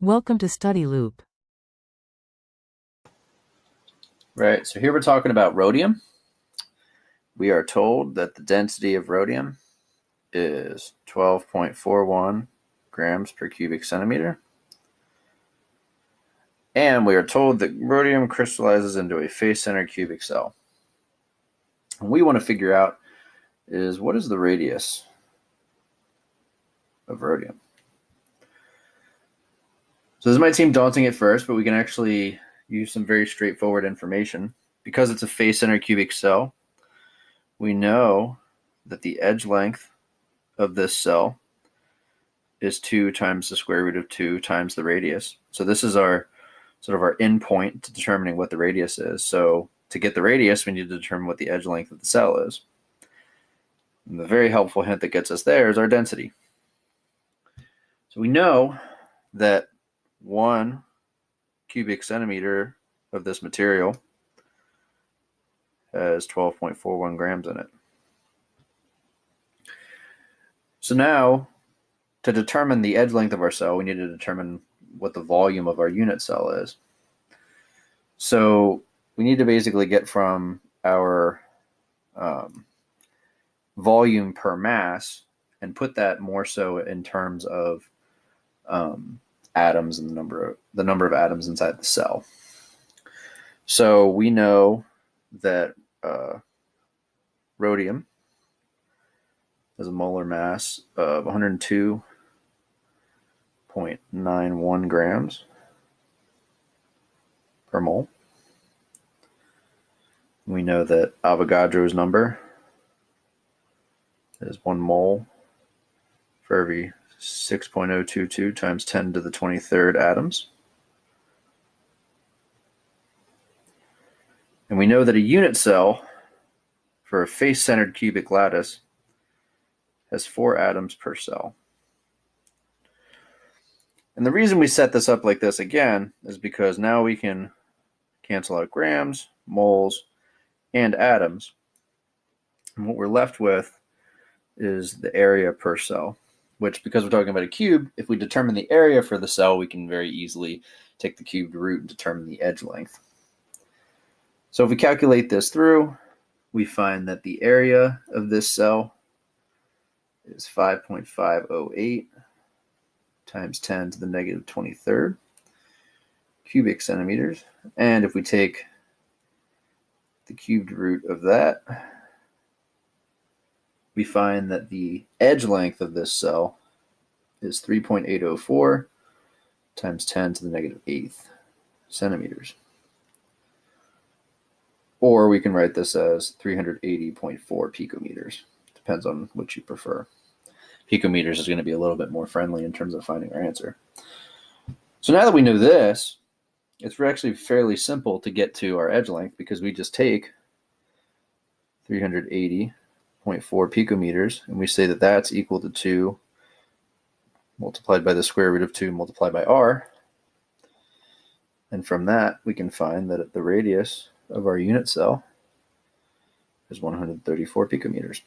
Welcome to Study Loop. Right, so here we're talking about rhodium. We are told that the density of rhodium is 12.41 grams per cubic centimeter. And we are told that rhodium crystallizes into a face-centered cubic cell. What we want to figure out is what is the radius of rhodium? So this might seem daunting at first, but we can actually use some very straightforward information. Because it's a face-centered cubic cell, we know that the edge length of this cell is 2 times the square root of 2 times the radius. So this is our sort of our endpoint to determining what the radius is. So to get the radius, we need to determine what the edge length of the cell is. And the very helpful hint that gets us there is our density. So we know that 1 cubic centimeter of this material has 12.41 grams in it. So now, to determine the edge length of our cell, we need to determine what the volume of our unit cell is. So we need to basically get from our volume per mass and put that more so in terms of atoms and the number of atoms inside the cell. So we know that rhodium has a molar mass of 102.91 grams per mole. We know that Avogadro's number is 1 mole for every 6.022 times 10 to the 23rd atoms. And we know that a unit cell for a face-centered cubic lattice has 4 atoms per cell. And the reason we set this up like this again is because now we can cancel out grams, moles, and atoms. And what we're left with is the area per cell, which, because we're talking about a cube, if we determine the area for the cell, we can very easily take the cubed root and determine the edge length. So if we calculate this through, we find that the area of this cell is 5.508 times 10 to the negative 23rd cubic centimeters. And if we take the cubed root of that, we find that the edge length of this cell is 3.804 times 10 to the negative 8th centimeters. Or we can write this as 380.4 picometers. Depends on which you prefer. Picometers is going to be a little bit more friendly in terms of finding our answer. So now that we know this, it's actually fairly simple to get to our edge length because we just take 380.4 picometers and we say that that's equal to 2 multiplied by the square root of 2 multiplied by r. And from that, we can find that the radius of our unit cell is 134 picometers.